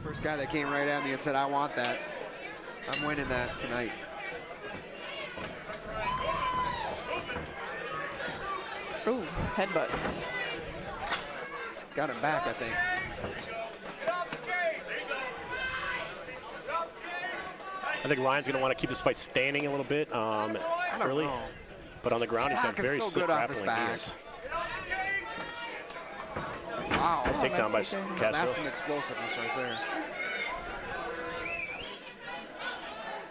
First guy that came right at me and said, I want that. I'm winning that tonight. Ooh, headbutt. Got him back, I think. I think Ryan's going to want to keep this fight standing a little bit early. Know. But on the ground, he's got Stock is very so slick good off his grappling. back. Yes. Wow. Nice takedown by nice takedown. Castro. That's some explosiveness right there.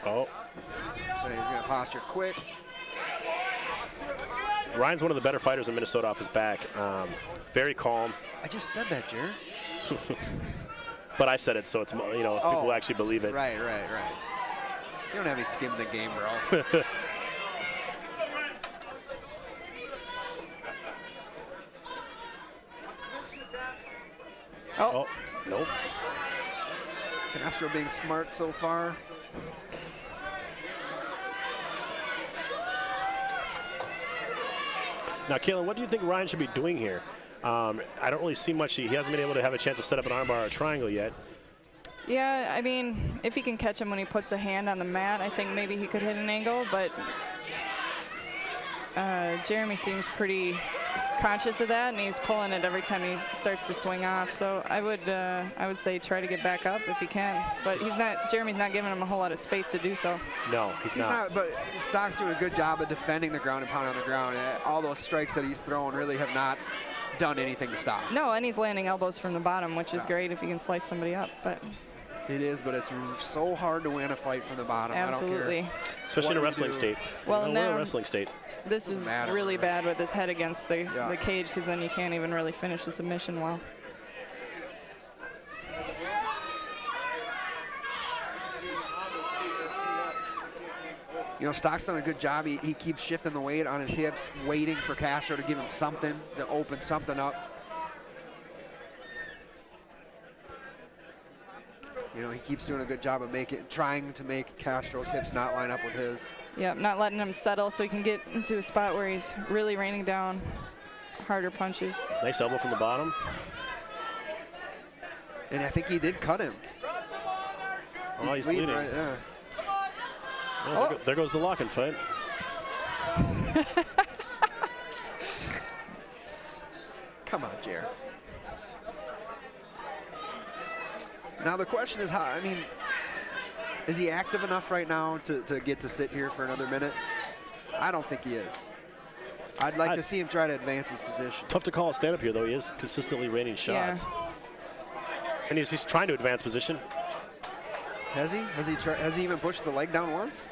Oh, So he's going to posture quick. Ryan's one of the better fighters in Minnesota off his back. Very calm. I just said that, Jared. But I said it, so it's, you know, people will actually believe it. Right. You don't have any skin in the game, bro. Oh, nope. Castro being smart so far. Now, Kalen, what do you think Ryan should be doing here? I don't really see much. He hasn't been able to have a chance to set up an armbar or a triangle yet. Yeah, I mean, if he can catch him when he puts a hand on the mat, I think maybe he could hit an angle, but Jeremy seems pretty conscious of that, and he's pulling it every time he starts to swing off. So I would say try to get back up if he can, but Jeremy's not giving him a whole lot of space to do so. No, he's not. But Stock's doing a good job of defending the ground and pounding on the ground. All those strikes that he's throwing really have not done anything to stop. No, and he's landing elbows from the bottom, which is great if you can slice somebody up. But it is, but it's so hard to win a fight from the bottom. absolutely. I don't care. Especially in a wrestling state. Well, we're and a then wrestling state. this is really bad with his head against the cage, because then you can't even really finish the submission well. You know, Stock's done a good job. He keeps shifting the weight on his hips, waiting for Castro to give him something, to open something up. You know, he keeps doing a good job of trying to make Castro's hips not line up with his. Yeah, not letting him settle so he can get into a spot where he's really raining down harder punches. Nice elbow from the bottom. And I think he did cut him. Oh, he's bleeding. Right, yeah. Oh, there goes the lock-in fight. Come on, Jared. Now the question is, is he active enough right now to get to sit here for another minute? I don't think he is. I'd like to see him try to advance his position. Tough to call a stand-up here, though. He is consistently raining shots. Yeah. And he's trying to advance position. Has he? Has he even pushed the leg down once?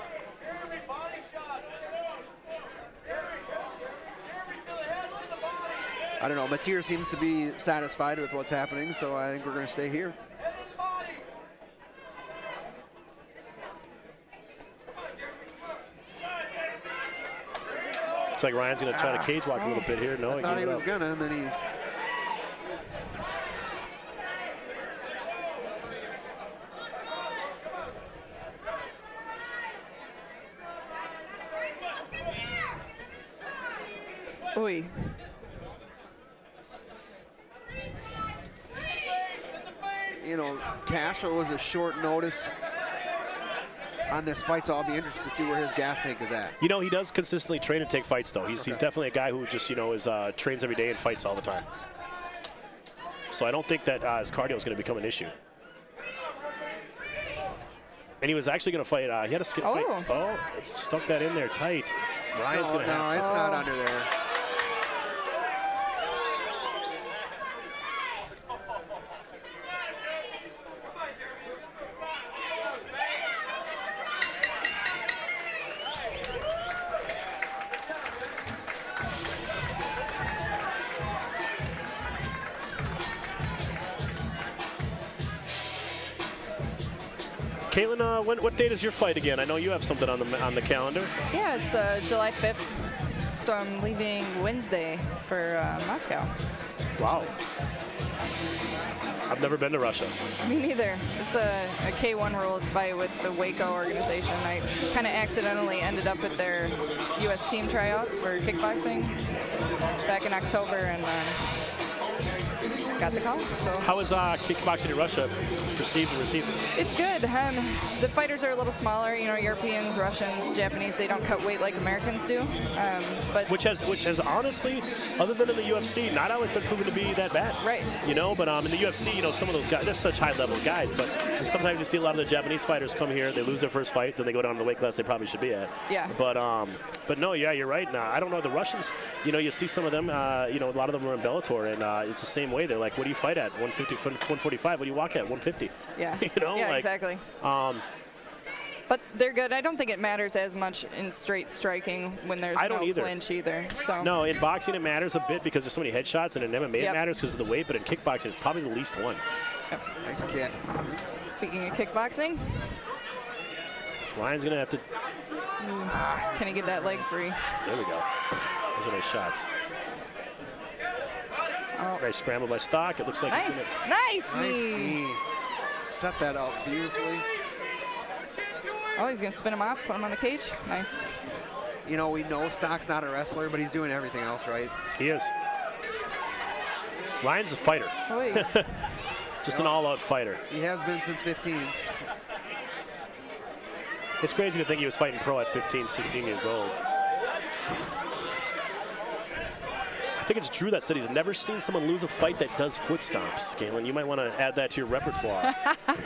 I don't know. Matir seems to be satisfied with what's happening, so I think we're going to stay here. Looks like Ryan's going to try to cage walk a little bit here. No, I thought he was going to, and then he... Oy. You know, Castro was a short notice on this fight, so I'll be interested to see where his gas tank is at. You know, he does consistently train and take fights, though. He's definitely a guy who just, you know, trains every day and fights all the time. So I don't think that his cardio is going to become an issue. And he was actually going to fight. He had a skip fight. Oh, he stuck that in there tight. Ryan's going to have. No, it's not under there. Caitlin, what date is your fight again? I know you have something on the calendar. Yeah, it's July 5th, so I'm leaving Wednesday for Moscow. Wow. I've never been to Russia. Me neither. It's a K1 rules fight with the Waco organization. I kind of accidentally ended up at their U.S. team tryouts for kickboxing back in October, and got the call. So. How is kickboxing in Russia received and received? It's good. The fighters are a little smaller. You know, Europeans, Russians, Japanese, they don't cut weight like Americans do. But Which has honestly, other than in the UFC, not always been proven to be that bad. Right. You know, but in the UFC, you know, some of those guys, they're such high-level guys, but sometimes you see a lot of the Japanese fighters come here, they lose their first fight, then they go down to the weight class they probably should be at. Yeah. But no, yeah, you're right. Now, I don't know, the Russians, you know, you see some of them, you know, a lot of them are in Bellator, and it's the same way. They're like, what do you fight at? 150, 145. What do you walk at? 150. Yeah. You know, yeah, like, exactly. But they're good. I don't think it matters as much in straight striking when there's no clinch either. So. No, in boxing it matters a bit because there's so many headshots, and in MMA it matters because of the weight, but in kickboxing it's probably the least one. Yep. Nice kick. Speaking of kickboxing. Ryan's going to have to... Can he get that leg free? There we go. Those are nice shots. Oh. Nice scramble by Stock. It looks like nice knee. Set that up beautifully. Oh, he's going to spin him off, put him on the cage. Nice. You know, we know Stock's not a wrestler, but he's doing everything else right. He is. Ryan's a fighter. Oh, Just an all-out fighter. He has been since 15. It's crazy to think he was fighting pro at 15, 16 years old. I think it's Drew that said he's never seen someone lose a fight that does foot stomps. Galen, you might want to add that to your repertoire.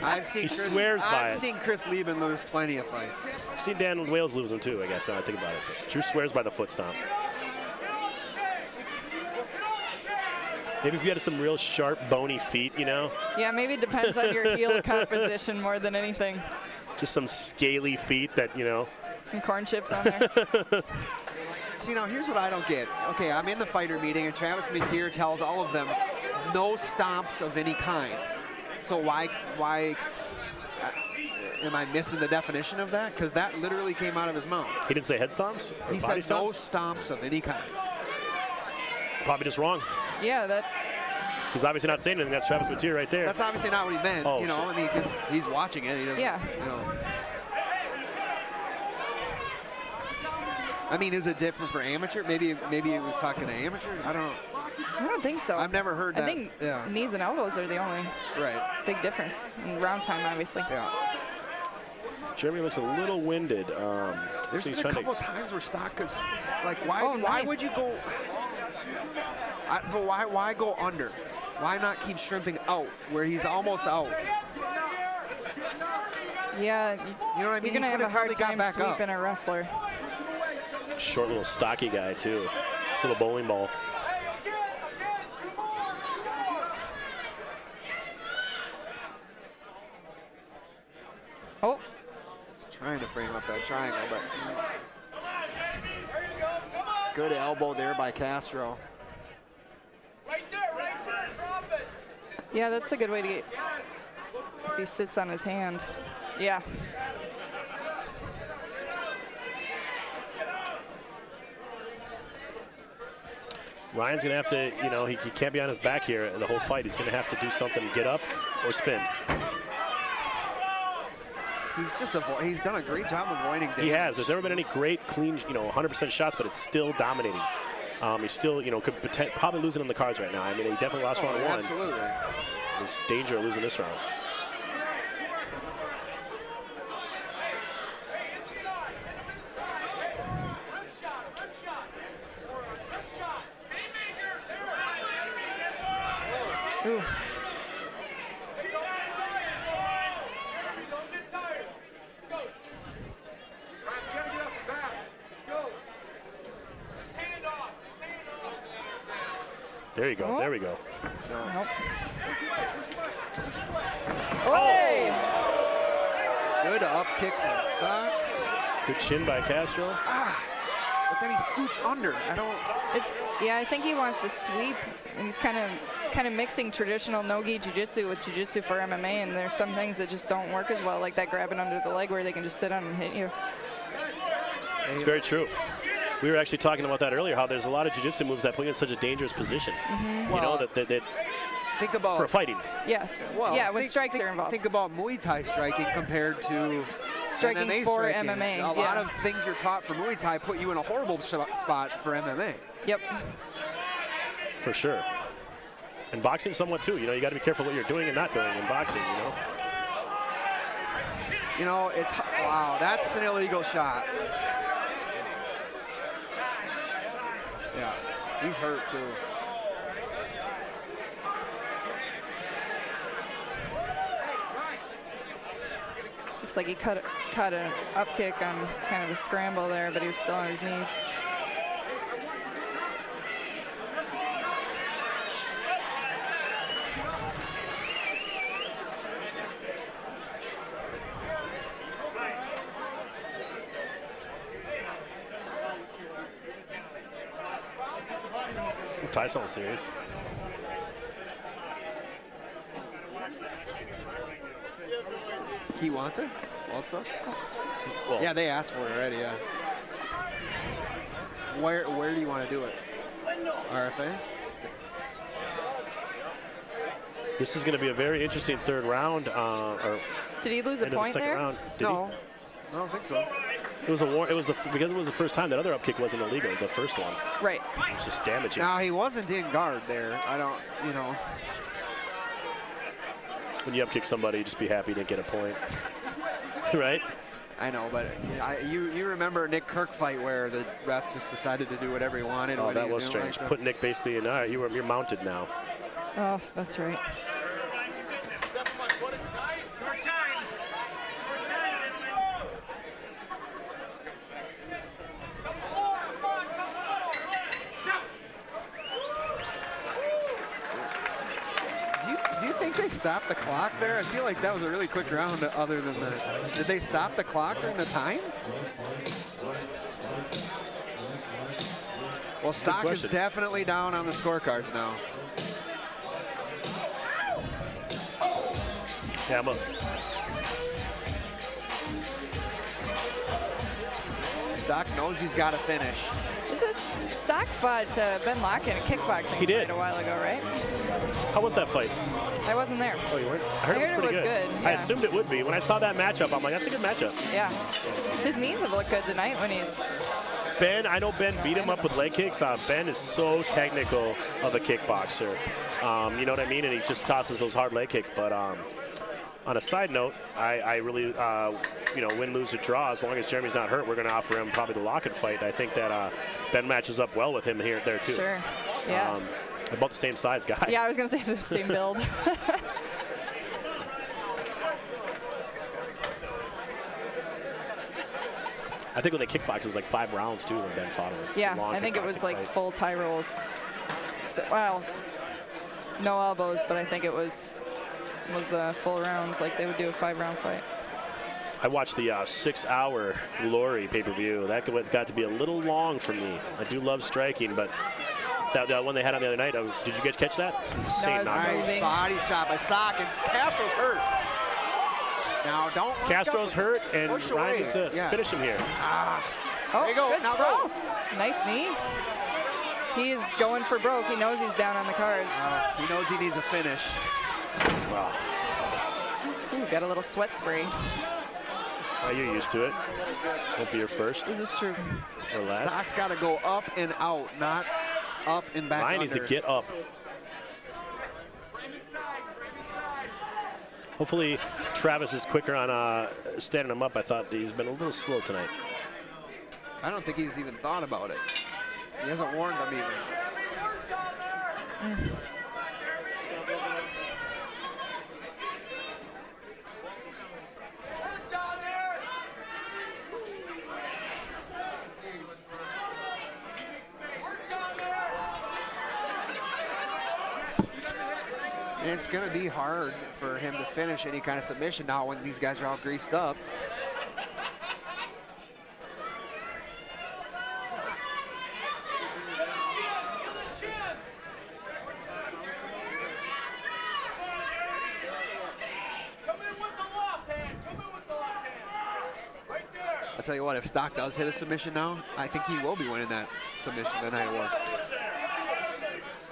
I've seen I've seen Chris Lieben lose plenty of fights. I've seen Dan Wales lose them too, I guess, now I think about it. But Drew swears by the foot stomp. Maybe if you had some real sharp, bony feet, you know? Yeah, maybe it depends on your heel composition more than anything. Just some scaly feet that, you know. Some corn chips on there. See, now here's what I don't get. Okay, I'm in the fighter meeting, and Travis Matier tells all of them no stomps of any kind. So why am I missing the definition of that? Because that literally came out of his mouth. He didn't say head stomps? He said no stomps of any kind. Probably just wrong. Yeah, that. He's obviously not saying anything. That's Travis Matier right there. That's obviously not what he meant. Oh, you know, shit. I mean, because he's watching it. He doesn't. Yeah. You know. I mean, is it different for amateur? Maybe he was talking to amateur. I don't know. I don't think so. I've never heard that. I think knees and elbows are the only big difference in round time, obviously. Yeah. Jeremy looks a little winded. There's been a couple times where Stock could, like, why would you go? But why go under? Why not keep shrimping out where he's almost out? Yeah, you know what I mean. You're gonna have a hard time sweeping a wrestler. Short little stocky guy too. This little bowling ball. Oh. He's trying to frame up that triangle, but good elbow there by Castro. Yeah, that's a good way to get. If he sits on his hand. Yeah. Ryan's going to have to, you know, he can't be on his back here the whole fight. He's going to have to do something to get up or spin. He's done a great job avoiding damage. He has. There's never been any great, clean, you know, 100% shots, but it's still dominating. He's still, you know, could probably losing in the cards right now. I mean, he definitely lost round one. Absolutely. There's danger of losing this round. Ooh. There you go. Oh. There we go. Nope. Oh! Good up kick from Stock. Good chin by Castro. But then he scoots under. Yeah, I think he wants to sweep, and he's kind of mixing traditional no-gi jiu-jitsu with jiu-jitsu for MMA, and there's some things that just don't work as well, like that grabbing under the leg where they can just sit on and hit you. It's very true. We were actually talking about that earlier, how there's a lot of jiu-jitsu moves that put you in such a dangerous position. Mm-hmm. You know, that think about for fighting. Yes. Well, yeah, when strikes are involved. Think about Muay Thai striking compared to striking MMA for striking. MMA. A lot of things you're taught for Muay Thai put you in a horrible spot for MMA. Yep. For sure. And boxing somewhat too. You know, you got to be careful what you're doing and not doing in boxing, you know. You know, it's, wow, that's an illegal shot. Yeah, he's hurt too. Looks like he caught an up kick on kind of a scramble there, but he was still on his knees. Tyson series. He wants it? Walt stuff? Well, Yeah, they asked for it already, yeah. Where do you want to do it? RFA? this is going to be a very interesting third round. Or Did he lose a end of the point second there? round. Did No, I don't think so. he? It was a war. It was because it was the first time that other up kick wasn't illegal. The first one. Right. It was just damaging. Now, he wasn't in guard there. I don't, you know. When you up kick somebody, just be happy to get a point. Right? I know, but you remember Nick Kirk fight where the ref just decided to do whatever he wanted. Oh, What that do you was do strange. like that? Put Nick basically in. You're mounted now. Oh, that's right. Do you think they stopped the clock there? I feel like that was a really quick round other than that. Did they stop the clock during the time? Well, Stock is question. definitely down on the scorecards now. Yeah, I'm up. Stock knows he's got to finish. Is this Stock fought Ben Locken at kickboxing He did. fight a while ago, right? How was that fight? I wasn't there. Oh, you weren't? I heard it was pretty good, I yeah. assumed it would be. When I saw that matchup, I'm like, that's a good matchup. Yeah. His knees have looked good tonight when he's... Ben, I know Ben beat him up with leg kicks. Ben is so technical of a kickboxer. You know what I mean? And he just tosses those hard leg kicks. But on a side note, I really, win, lose, or draw, as long as Jeremy's not hurt, we're going to offer him probably the Locken fight. I think that Ben matches up well with him there, too. Sure. Yeah. About the same size guy. Yeah, I was going to say the same build. I think when they kickboxed, it was like 5 rounds, too, when Ben fought him. It's a Yeah, long I think it kickboxing was like fight. full tie rolls. So, well, no elbows, but I think it was full rounds, like they would do a 5-round fight. I watched the 6-hour Glory pay-per-view. That got to be a little long for me. I do love striking, but that one they had on the other night, did you catch that? It's insane I was knockout. moving. Nice body shot by Stock, and Castro's hurt. Now, don't. Castro's hurt, and Push Ryan away. needs to Yeah. finish him here. Oh, There you go. good Now sprawl. go. Nice knee. He is going for broke. He knows he's down on the cards. He knows he needs a finish. Wow. Ooh, got a little sweat spray. You're used to it. Won't be your first This is true. or last. Stock's got to go up and out, not up and back Ryan needs to under. get up. Hopefully, Travis is quicker on standing him up. I thought he's been a little slow tonight. I don't think he's even thought about it. He hasn't warned them even. And it's going to be hard for him to finish any kind of submission now when these guys are all greased up. I'll tell you what, if Stock does hit a submission now, I think he will be winning that submission tonight award.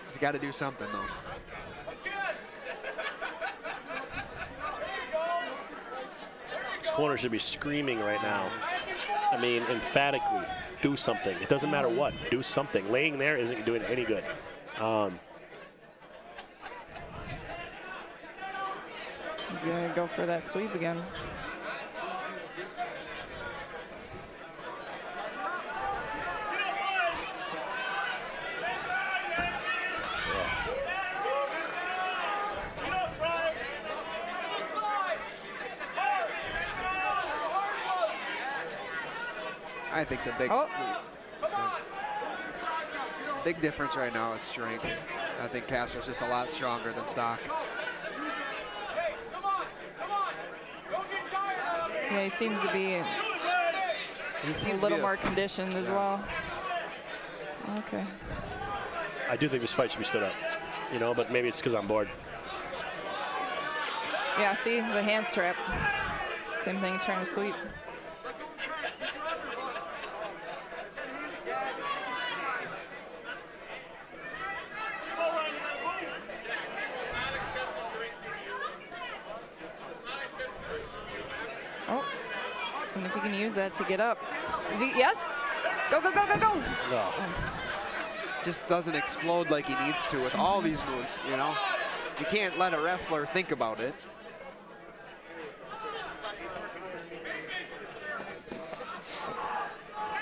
He's got to do something, though. This corner should be screaming right now. I mean, emphatically, do something. It doesn't matter what. Do something. Laying there isn't doing any good. He's going to go for that sweep again. I think the big difference right now is strength. I think Castro's just a lot stronger than Stock. Yeah, he seems to be a little more conditioned as well. Okay. I do think this fight should be stood up, you know, but maybe it's because I'm bored. Yeah, see, the hands trap. Same thing, trying to sweep. Oh, and if you can use that to get up. Is he, yes? Go, go, go, go, go. No. Just doesn't explode like he needs to with all these moves, you know? You can't let a wrestler think about it.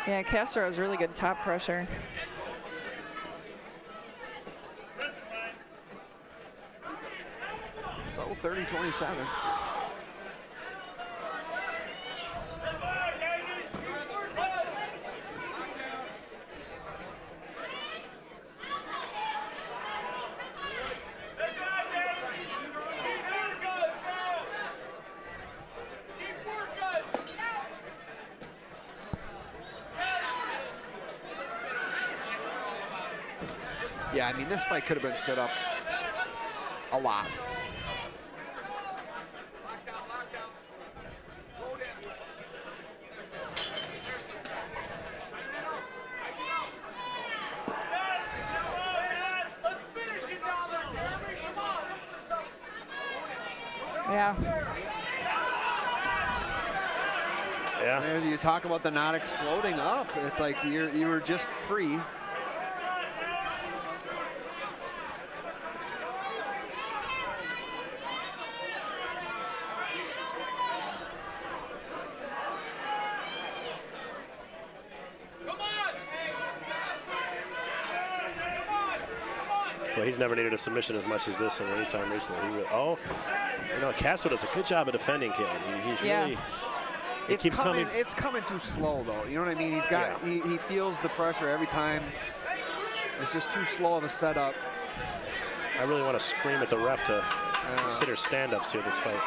Yeah, Castro has really good top pressure. So 30-27. Yeah, I mean, this fight could have been stood up a lot. Yeah. Yeah. And you talk about the not exploding up. It's like you were just free. Well, he's never needed a submission as much as this in any time recently. Oh, you know, Castro does a good job of defending Kid. He's really. It's coming too slow though. You know what I mean? He's got he feels the pressure every time. It's just too slow of a setup. I really want to scream at the ref to consider stand-ups here this fight.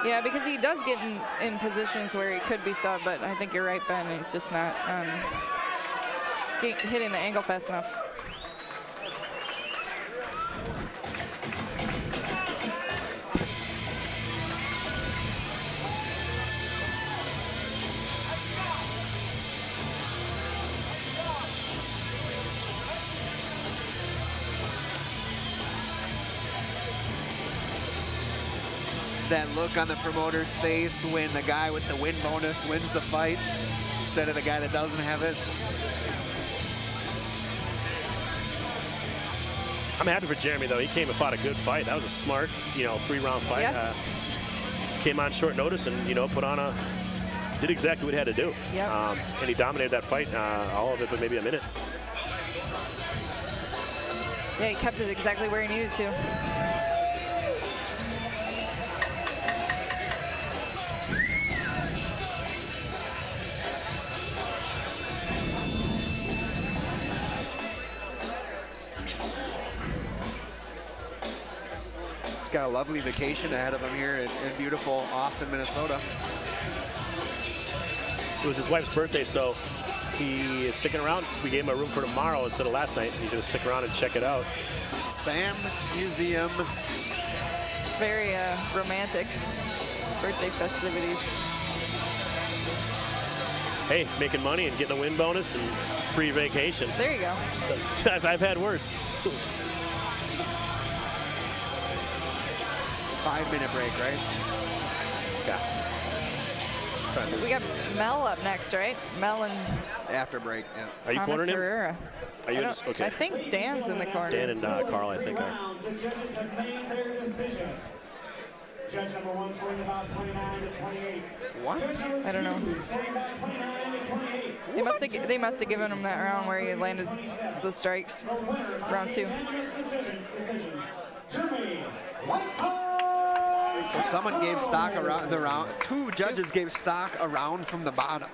Yeah, because he does get in positions where he could be sub, but I think you're right, Ben. He's just not hitting the angle fast enough. That look on the promoter's face when the guy with the win bonus wins the fight instead of the guy that doesn't have it. I'm happy for Jeremy, though. He came and fought a good fight. That was a smart, you know, 3-round fight. Yes. Came on short notice and, you know, did exactly what he had to do. Yep. And he dominated that fight, all of it, but maybe a minute. Yeah, he kept it exactly where he needed to. Got a lovely vacation ahead of him here in beautiful Austin, Minnesota. It was his wife's birthday, so he is sticking around. We gave him a room for tomorrow instead of last night. He's going to stick around and check it out. Spam Museum. Very romantic birthday festivities. Hey, making money and getting a win bonus and free vacation. There you go. I've had worse. 5-minute break, right? Yeah. We got Mel up next, right? Mel and after break, yeah. Are you Thomas cornering him? Herrera. Are you just, okay. I think Dan's in the corner. Dan and Carl, I think, are. The judges have made their decision. Judge number 1 scoring about 29-28. What? I don't know. Scoring about 29-28. They must have given him that round where he landed the strikes. Round 2. Decision. Germany. So someone gave stock around the round. 2 judges gave stock around from the bottom.